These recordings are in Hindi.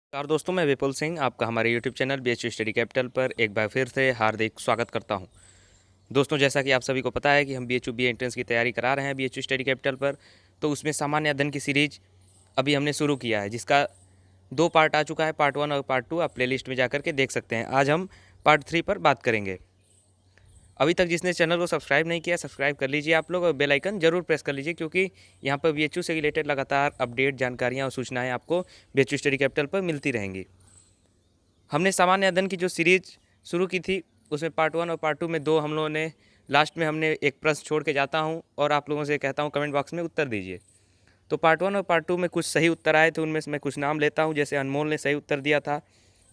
नमस्कार दोस्तों, मैं विपुल सिंह आपका हमारे YouTube channel BHU study capital पर एक बार फिर से हार्दिक स्वागत करता हूं। दोस्तों, जैसा कि आप सभी को पता है कि हम बीएचयू बी एंट्रेंस की तैयारी करा रहे हैं बीएचयू स्टडी कैपिटल पर। तो उसमें सामान्य अध्ययन की सीरीज अभी हमने शुरू किया है, जिसका 2 पार्ट आ चुका है, पार्ट 1 और पार्ट 2। आप प्लेलिस्ट में जाकर के देख सकते हैं। आज हम पार्ट 3 पर बात करेंगे। अभी तक जिसने चैनल को सब्सक्राइब नहीं किया, सब्सक्राइब कर लीजिए आप लोग, और बेल आइकन जरूर प्रेस कर लीजिए, क्योंकि यहाँ पर बीएचयू से रिलेटेड लगातार अपडेट, जानकारियाँ और सूचनाएँ आपको बीएचयू स्टडी कैपिटल पर मिलती रहेंगी। हमने सामान्य अध्ययन की जो सीरीज शुरू की थी, उसमें पार्ट 1 और पार्ट 2 में 2 हम लोगों ने लास्ट में हमने एक प्रश्न छोड़ के जाता हूं और आप लोगों से कहता हूं कमेंट बॉक्स में उत्तर दीजिए। तो पार्ट 1 और पार्ट 2 में कुछ सही उत्तर आए थे, उनमें से मैं कुछ नाम लेता हूं। जैसे अनमोल ने सही उत्तर दिया था,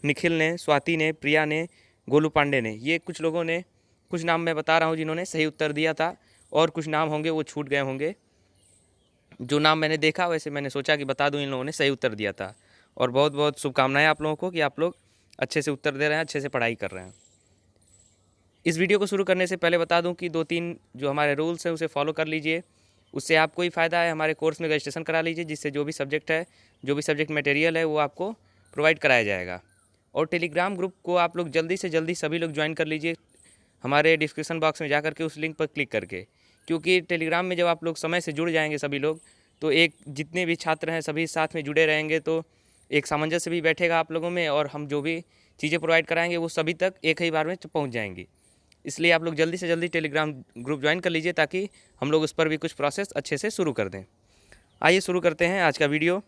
निखिल ने, स्वाति ने, प्रिया ने, गोलू पांडे ने। ये कुछ लोगों ने, कुछ नाम मैं बता रहा हूँ जिन्होंने सही उत्तर दिया था, और कुछ नाम होंगे वो छूट गए होंगे। जो नाम मैंने देखा वैसे मैंने सोचा कि बता दूं, इन लोगों ने सही उत्तर दिया था। और बहुत बहुत शुभकामनाएं आप लोगों को कि आप लोग अच्छे से उत्तर दे रहे हैं, अच्छे से पढ़ाई कर रहे हैं। इस वीडियो को शुरू करने से पहले बता दूं कि 2-3 जो हमारे रूल्स हैं उसे फॉलो कर लीजिए। उससे आपको ही फ़ायदा है। हमारे कोर्स में रजिस्ट्रेशन करा लीजिए, जिससे जो भी सब्जेक्ट है, जो भी सब्जेक्ट मटेरियल है, वो आपको प्रोवाइड कराया जाएगा। और टेलीग्राम ग्रुप को आप लोग जल्दी से जल्दी सभी लोग ज्वाइन कर लीजिए, हमारे डिस्क्रिप्शन बॉक्स में जा करके उस लिंक पर क्लिक करके। क्योंकि टेलीग्राम में जब आप लोग समय से जुड़ जाएंगे सभी लोग, तो एक जितने भी छात्र हैं सभी साथ में जुड़े रहेंगे, तो एक सामंजस्य भी बैठेगा आप लोगों में, और हम जो भी चीज़ें प्रोवाइड कराएंगे वो सभी तक एक ही बार में पहुंच जाएंगी। इसलिए आप लोग जल्दी से जल्दी टेलीग्राम ग्रुप ज्वाइन कर लीजिए, ताकि हम लोग उस पर भी कुछ प्रोसेस अच्छे से शुरू कर दें। आइए शुरू करते हैं आज का वीडियो।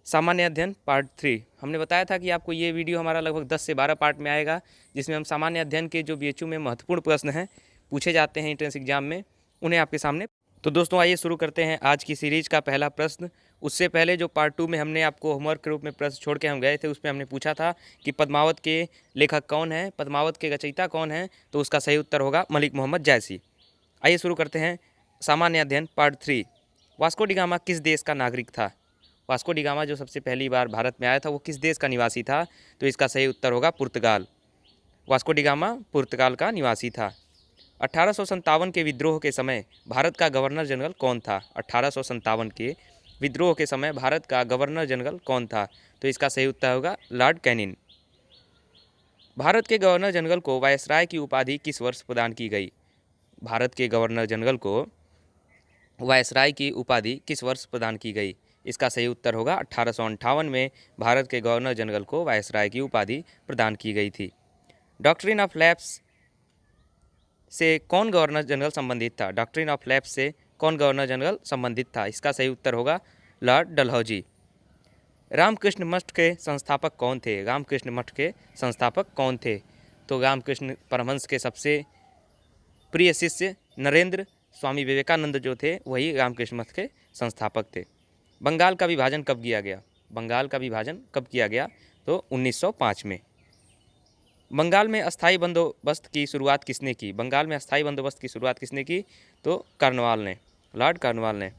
सामान्य अध्ययन पार्ट 3। हमने बताया था कि आपको ये वीडियो हमारा लगभग 10 से 12 पार्ट में आएगा, जिसमें हम सामान्य अध्ययन के जो बीएचयू में महत्वपूर्ण प्रश्न हैं, पूछे जाते हैं एंट्रेंस एग्जाम में, उन्हें आपके सामने। तो दोस्तों, आइए शुरू करते हैं आज की सीरीज का पहला प्रश्न। उससे पहले जो पार्ट 2 में हमने आपको होमवर्क के रूप में प्रश्न छोड़ के हम गए थे, उसमें हमने पूछा था कि पद्मावत के लेखक कौन है, पद्मावत के रचयिता कौन है। तो उसका सही उत्तर होगा मलिक मोहम्मद जायसी। आइए शुरू करते हैं सामान्य अध्ययन पार्ट 3। वास्को डी गामा किस देश का नागरिक था? वास्को डी गामा जो सबसे पहली बार भारत में आया था, वो किस देश का निवासी था? तो इसका सही उत्तर होगा पुर्तगाल। वास्को डी गामा पुर्तगाल का निवासी था। 1857 के विद्रोह के समय भारत का गवर्नर जनरल कौन था? 1857 के विद्रोह के समय भारत का गवर्नर जनरल कौन था? तो इसका सही उत्तर होगा लॉर्ड कैनिंग। भारत के गवर्नर जनरल को वायसराय की उपाधि किस वर्ष प्रदान की गई? भारत के गवर्नर जनरल को वायसराय की उपाधि किस वर्ष प्रदान की गई? इसका सही उत्तर होगा 1858 में भारत के गवर्नर जनरल को वायसराय की उपाधि प्रदान की गई थी। डॉक्ट्रिन ऑफ लैप्स से कौन गवर्नर जनरल संबंधित था? डॉक्ट्रिन ऑफ लैप्स से कौन गवर्नर जनरल संबंधित था? इसका सही उत्तर होगा लॉर्ड डलहौजी। रामकृष्ण मठ के संस्थापक कौन थे? रामकृष्ण मठ के संस्थापक कौन थे? तो रामकृष्ण परमहंस के सबसे प्रिय शिष्य नरेंद्र स्वामी विवेकानंद जो थे, वही रामकृष्ण मठ के संस्थापक थे। बंगाल का विभाजन कब किया गया? बंगाल का विभाजन कब किया गया? तो 1905 में। बंगाल में अस्थाई बंदोबस्त की शुरुआत किसने की? बंगाल में अस्थाई बंदोबस्त की शुरुआत किसने की? तो कार्नवाल ने, लॉर्ड कार्नवाल ने।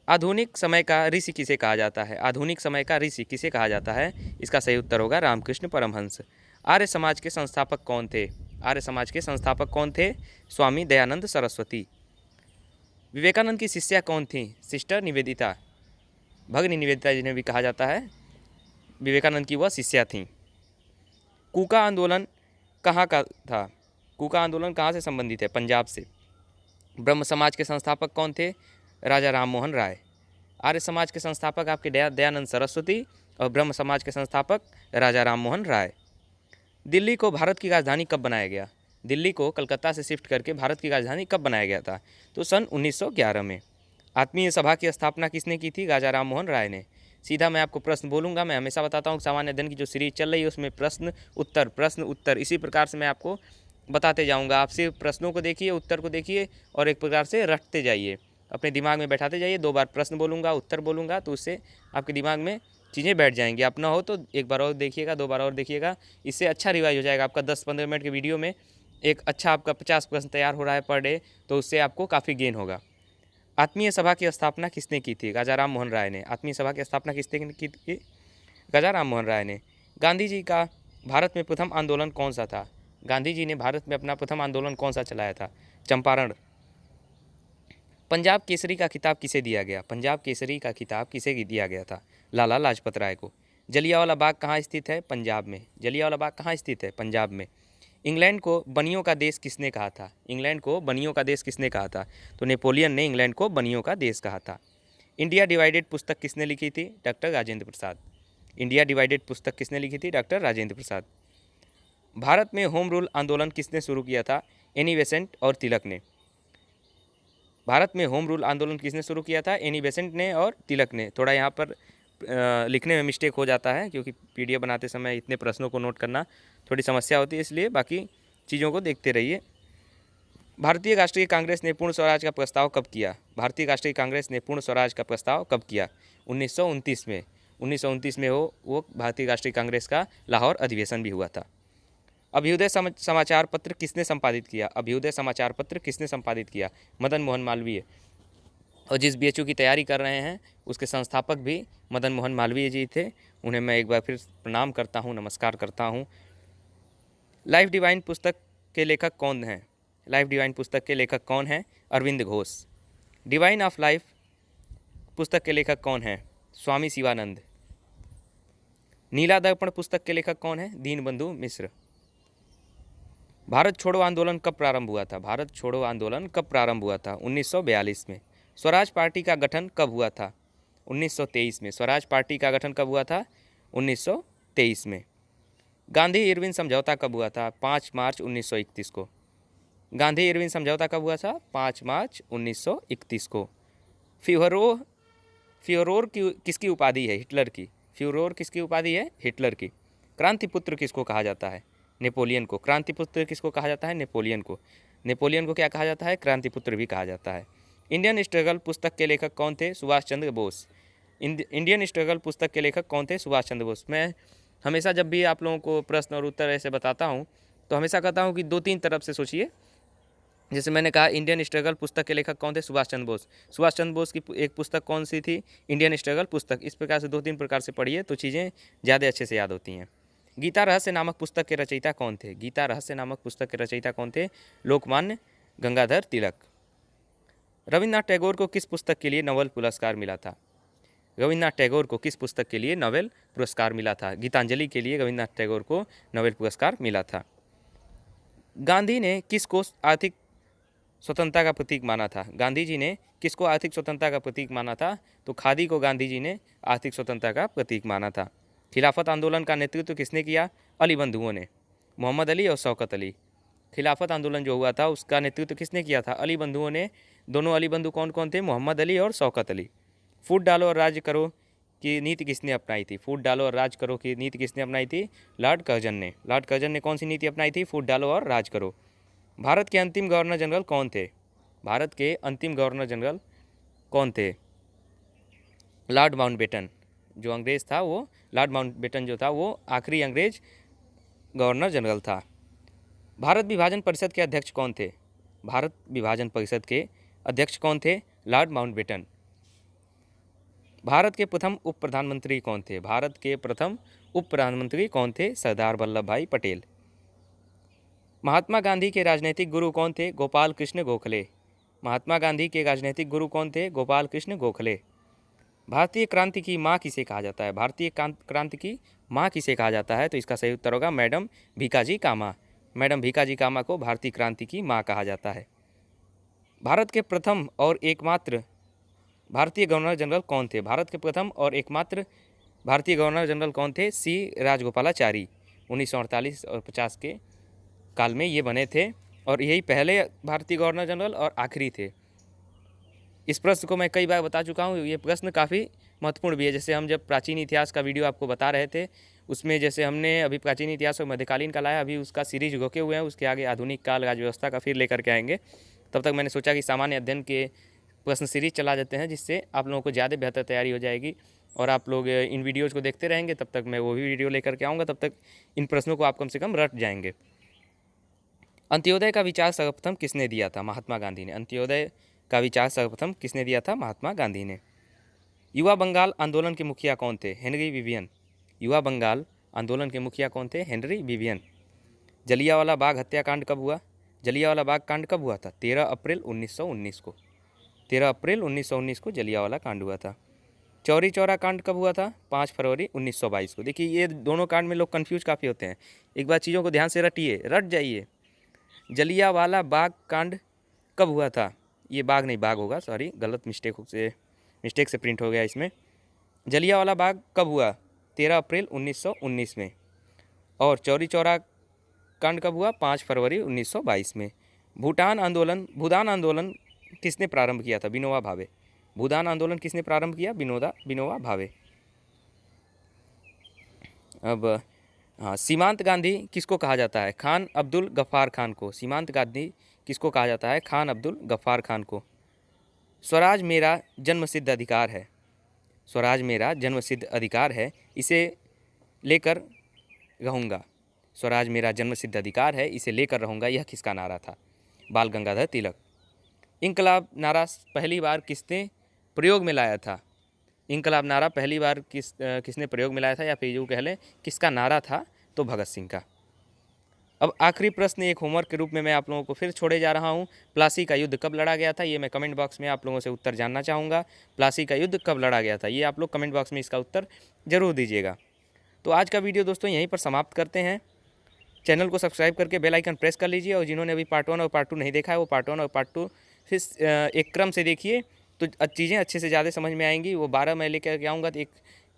आधुनिक समय का ऋषि किसे कहा जाता है? आधुनिक समय का ऋषि किसे कहा जाता है? इसका सही उत्तर होगा रामकृष्ण परमहंस। आर्य समाज के संस्थापक कौन थे? आर्य समाज के संस्थापक कौन थे? स्वामी दयानंद सरस्वती। विवेकानंद की शिष्या कौन थी? सिस्टर निवेदिता, भगिनी निवेदिता जिन्हें भी कहा जाता है, विवेकानंद की वह शिष्या थीं। कूका आंदोलन कहाँ का था? कूका आंदोलन कहाँ से संबंधित है? पंजाब से। ब्रह्म समाज के संस्थापक कौन थे? राजा राम मोहन राय। आर्य समाज के संस्थापक आपके दयानंद सरस्वती, और ब्रह्म समाज के संस्थापक राजा राम मोहन राय। दिल्ली को भारत की राजधानी कब बनाया गया? दिल्ली को कलकत्ता से शिफ्ट करके भारत की राजधानी कब बनाया गया था? तो सन 1911 में। आत्मीय सभा की स्थापना किसने की थी? राजा राम मोहन राय ने। सीधा मैं आपको प्रश्न बोलूँगा। मैं हमेशा बताता हूँ सामान्य अध्ययन की जो सीरीज चल रही है उसमें प्रश्न उत्तर इसी प्रकार से मैं आपको बताते जाऊँगा। आप सिर्फ प्रश्नों को देखिए, उत्तर को देखिए, और एक प्रकार से रटते जाइए, अपने दिमाग में बैठाते जाइए। 2 बार प्रश्न बोलूँगा, उत्तर बोलूँगा, तो उससे आपके दिमाग में चीज़ें बैठ जाएंगी। आप ना हो तो एक बार और देखिएगा, 2 बार और देखिएगा, इससे अच्छा रिवाइज हो जाएगा आपका। 10-15 मिनट के वीडियो में एक अच्छा आपका 50 प्रश्न तैयार हो रहा है पर डे, तो उससे आपको काफ़ी गेन होगा। आत्मीय सभा की स्थापना किसने की थी? राजा राम मोहन राय ने। आत्मीय सभा की स्थापना किसने की थी? राजा राम मोहन राय ने। गांधी जी का भारत में प्रथम आंदोलन कौन सा था? गांधी जी ने भारत में अपना प्रथम आंदोलन कौन सा चलाया था? चंपारण। पंजाब केसरी का खिताब किसे दिया गया? पंजाब केसरी का खिताब किसे दिया गया था? लाला लाजपत राय को। जलियांवाला बाग कहाँ स्थित है? पंजाब में। जलियांवाला बाग कहाँ स्थित है? पंजाब में। इंग्लैंड को बनियों का देश किसने कहा था? इंग्लैंड को बनियों का देश किसने कहा था? तो नेपोलियन ने इंग्लैंड को बनियों का देश कहा था। इंडिया डिवाइडेड पुस्तक किसने लिखी थी? Doctor Rajendra Prasad. India divided पुस्तक किसने लिखी थी? डॉक्टर राजेंद्र प्रसाद। भारत में होम रूल आंदोलन किसने शुरू किया था? एनी बेसेंट और तिलक ने। भारत में होम रूल आंदोलन किसने शुरू किया था? एनी बेसेंट ने और तिलक ने। थोड़ा यहाँ पर लिखने में मिस्टेक हो जाता है क्योंकि पीडीएफ बनाते समय इतने प्रश्नों को नोट करना थोड़ी समस्या होती है, इसलिए बाकी चीज़ों को देखते रहिए। भारतीय राष्ट्रीय कांग्रेस ने पूर्ण स्वराज का प्रस्ताव कब किया? भारतीय राष्ट्रीय कांग्रेस ने पूर्ण स्वराज का प्रस्ताव कब किया? 1929 में। 1929 में वो भारतीय राष्ट्रीय कांग्रेस का लाहौर अधिवेशन भी हुआ था। अभ्युदय समाचार पत्र किसने संपादित किया? अभ्युदय समाचार पत्र किसने संपादित किया? मदन मोहन मालवीय। और जिस बीएचयू की तैयारी कर रहे हैं उसके संस्थापक भी मदन मोहन मालवीय जी थे। उन्हें मैं एक बार फिर प्रणाम करता हूँ, नमस्कार करता हूँ। लाइफ डिवाइन पुस्तक के लेखक कौन हैं? लाइफ डिवाइन पुस्तक के लेखक कौन हैं? Aurobindo Ghosh. Divine of life पुस्तक के लेखक कौन हैं? स्वामी शिवानंद। नीला दर्पण पुस्तक के लेखक कौन हैं? दीनबंधु मिश्र। भारत छोड़ो आंदोलन कब प्रारंभ हुआ था? भारत छोड़ो आंदोलन कब प्रारंभ हुआ था? 1942 में। स्वराज पार्टी का गठन कब हुआ था? 1923 में। स्वराज पार्टी का गठन कब हुआ था? 1923 में। गांधी इरविन समझौता कब हुआ था? 5 मार्च 1931 को। गांधी इरविन समझौता कब हुआ था? 5 मार्च 1931 को। फ्योरोर की किसकी उपाधि है? हिटलर की। फ्योरोर किसकी उपाधि है? हिटलर की। क्रांतिपुत्र किसको कहा जाता है? नेपोलियन को। क्रांतिपुत्र किसको कहा जाता है? नेपोलियन को। नेपोलियन को क्या कहा जाता है? क्रांतिपुत्र भी कहा जाता है। इंडियन स्ट्रगल पुस्तक के लेखक कौन थे? सुभाष चंद्र बोस। इंडियन स्ट्रगल पुस्तक के लेखक कौन थे? सुभाष चंद्र बोस। मैं हमेशा जब भी आप लोगों को प्रश्न और उत्तर ऐसे बताता हूँ तो हमेशा कहता हूँ कि 2-3 तरफ से सोचिए। जैसे मैंने कहा इंडियन स्ट्रगल पुस्तक के लेखक कौन थे? सुभाष चंद्र बोस। सुभाष चंद्र बोस की एक पुस्तक कौन सी थी? इंडियन स्ट्रगल पुस्तक। इस प्रकार से 2-3 प्रकार से पढ़िए तो चीज़ें ज़्यादा अच्छे से याद होती हैं। गीता रहस्य नामक पुस्तक के रचयिता कौन थे? गीता रहस्य नामक पुस्तक के रचयिता कौन थे? लोकमान्य गंगाधर तिलक। रविन्द्रनाथ टैगोर को किस पुस्तक के लिए नोबेल पुरस्कार मिला था? रविन्द्रनाथ टैगोर को किस पुस्तक के लिए नोबेल पुरस्कार मिला था? गीतांजलि के लिए रविन्द्रनाथ टैगोर को नोबेल पुरस्कार मिला था। गांधी ने किसको आर्थिक स्वतंत्रता का प्रतीक माना था? गांधी जी ने किसको आर्थिक स्वतंत्रता का प्रतीक माना था? तो खादी को गांधी जी ने आर्थिक स्वतंत्रता का प्रतीक माना था। खिलाफत आंदोलन का नेतृत्व किसने किया? अली बंधुओं ने। मोहम्मद अली और शौकत अली। खिलाफत आंदोलन जो हुआ था उसका नेतृत्व किसने किया था? अली बंधुओं ने। दोनों अली बंधु कौन कौन थे? मोहम्मद अली और शौकत अली। फूट डालो और राज करो की नीति किसने अपनाई थी? फूट डालो और राज करो की नीति किसने अपनाई थी? लॉर्ड कर्जन ने। लॉर्ड कर्जन ने कौन सी नीति अपनाई थी? फूट डालो और राज करो। भारत के अंतिम गवर्नर जनरल कौन थे? भारत के अंतिम गवर्नर जनरल कौन थे? Lord Mountbatten. जो अंग्रेज़ था वो लॉर्ड माउंटबेटन जो था वो आखिरी अंग्रेज गवर्नर जनरल था। भारत विभाजन परिषद के अध्यक्ष कौन थे? भारत विभाजन परिषद के अध्यक्ष कौन थे? Lord Mountbatten. भारत के प्रथम उप प्रधानमंत्री कौन थे? भारत के प्रथम उप प्रधानमंत्री कौन थे? सरदार वल्लभ भाई पटेल। महात्मा गांधी के राजनीतिक गुरु कौन थे? गोपाल कृष्ण गोखले। महात्मा गांधी के राजनीतिक गुरु कौन थे? गोपाल कृष्ण गोखले। भारतीय क्रांति की माँ किसे कहा जाता है? भारतीय क्रांति की माँ किसे कहा जाता है? तो इसका सही उत्तर होगा मैडम भीकाजी कामा। मैडम भीकाजी कामा को भारतीय क्रांति की माँ कहा जाता है। भारत के प्रथम और एकमात्र भारतीय गवर्नर जनरल कौन थे? भारत के प्रथम और एकमात्र भारतीय गवर्नर जनरल कौन थे? सी राजगोपालाचारी। 1948 और 50 के काल में ये बने थे और यही पहले भारतीय गवर्नर जनरल और आखिरी थे। इस प्रश्न को मैं कई बार बता चुका हूँ। ये प्रश्न काफ़ी महत्वपूर्ण भी है। जैसे हम जब प्राचीन इतिहास का वीडियो आपको बता रहे थे उसमें जैसे हमने अभी प्राचीन इतिहास और मध्यकालीन का लाया, अभी उसका सीरीज रोके हुए हैं। उसके आगे आधुनिक काल राज्य व्यवस्था का फिर लेकर के आएंगे। तब तक मैंने सोचा कि सामान्य अध्ययन के प्रश्न सीरीज चला देते हैं जिससे आप लोगों को ज़्यादा बेहतर तैयारी हो जाएगी और आप लोग इन वीडियोज़ को देखते रहेंगे। तब तक मैं वो भी वीडियो लेकर के आऊँगा, तब तक इन प्रश्नों को आप कम से कम रट जाएंगे। अंत्योदय का विचार सर्वप्रथम किसने दिया था? महात्मा गांधी ने। अंत्योदय का विचार सर्वप्रथम किसने दिया था? महात्मा गांधी ने। युवा बंगाल आंदोलन के मुखिया कौन थे? Henry Vivian. युवा बंगाल आंदोलन के मुखिया कौन थे? Henry Vivian. जलियांवाला बाग हत्याकांड कब हुआ? जलियांवाला बाग कांड कब हुआ था? 13 अप्रैल 1919 को। 13 अप्रैल 1919 को जलियांवाला कांड हुआ था। चौरी चौरा कांड कब हुआ था? 5 फरवरी 1922 को। देखिए ये दोनों कांड में लोग कंफ्यूज काफ़ी होते हैं। एक बार चीज़ों को ध्यान से रटिए, रट जाइए। जलियांवाला बाग कांड कब हुआ था? ये बाग नहीं, बाग होगा, सॉरी, गलत मिस्टेक से प्रिंट हो गया इसमें। जलियांवाला बाग कब हुआ? 13 अप्रैल 1919 में। और चौरी चौरा कांड कब हुआ? 5 फरवरी 1922 में। भूदान आंदोलन किसने प्रारंभ किया था? विनोबा भावे। भूदान आंदोलन किसने प्रारंभ किया? विनोबा भावे। अब हाँ, सीमांत गांधी किसको कहा जाता है? खान अब्दुल गफ्फार खान को। सीमांत गांधी किसको कहा जाता है? खान अब्दुल गफ्फार खान को। स्वराज मेरा जन्मसिद्ध अधिकार है। स्वराज मेरा जन्मसिद्ध अधिकार है, इसे लेकर रहूँगा। स्वराज मेरा जन्मसिद्ध अधिकार है, इसे लेकर रहूँगा, यह किसका नारा था? बाल गंगाधर तिलक। इनकलाब नारा पहली बार किसने प्रयोग में लाया था? इनकलाब नारा पहली बार किसने प्रयोग में लाया था, या फिर यूँ कह लें किसका नारा था? तो भगत सिंह का। अब आखिरी प्रश्न एक होमवर्क के रूप में मैं आप लोगों को फिर छोड़े जा रहा हूँ। प्लासी का युद्ध कब लड़ा गया था? ये मैं कमेंट बॉक्स में आप लोगों से उत्तर जानना चाहूँगा। प्लासी का युद्ध कब लड़ा गया था? ये आप लोग कमेंट बॉक्स में इसका उत्तर ज़रूर दीजिएगा। तो आज का वीडियो दोस्तों यहीं पर समाप्त करते हैं। चैनल को सब्सक्राइब करके बेल आइकन प्रेस कर लीजिए, और जिन्होंने अभी पार्ट 1 और पार्ट 2 नहीं देखा है वो पार्ट 1 और पार्ट 2 फिर एक क्रम से देखिए, तो चीज़ें अच्छे से ज़्यादा समझ में आएंगी। वो 12 मैं लेकर के आऊँगा, तो एक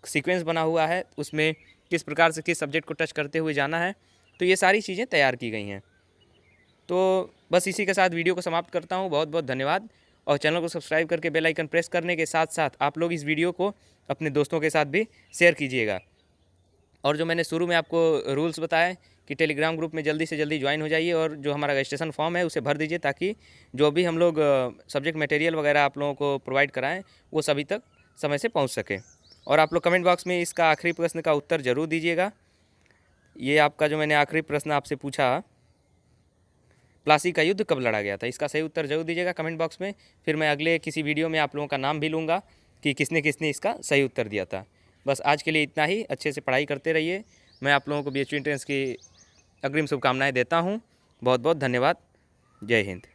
सीक्वेंस बना हुआ है, उसमें किस प्रकार से किस सब्जेक्ट को टच करते हुए जाना है, तो ये सारी चीज़ें तैयार की गई हैं। तो बस इसी के साथ वीडियो को समाप्त करता हूँ। बहुत बहुत धन्यवाद। और चैनल को सब्सक्राइब करके बेल आइकन प्रेस करने के साथ साथ आप लोग इस वीडियो को अपने दोस्तों के साथ भी शेयर कीजिएगा। और जो मैंने शुरू में आपको रूल्स बताए कि टेलीग्राम ग्रुप में जल्दी से जल्दी ज्वाइन हो जाइए, और जो हमारा रजिस्ट्रेशन फॉर्म है उसे भर दीजिए, ताकि जो भी हम लोग सब्जेक्ट मटेरियल वगैरह आप लोगों को प्रोवाइड कराएं वो सभी तक समय से पहुंच सके। और आप लोग कमेंट बॉक्स में इसका आखिरी प्रश्न का उत्तर ज़रूर दीजिएगा। ये आपका जो मैंने आखिरी प्रश्न आपसे पूछा, प्लासी का युद्ध कब लड़ा गया था, इसका सही उत्तर जरूर दीजिएगा कमेंट बॉक्स में। फिर मैं अगले किसी वीडियो में आप लोगों का नाम भी लूँगा कि किसने किसने इसका सही उत्तर दिया था। बस आज के लिए इतना ही। अच्छे से पढ़ाई करते रहिए। मैं आप लोगों को BHU एंट्रेंस की अग्रिम शुभकामनाएं देता हूं। बहुत बहुत धन्यवाद। जय हिंद।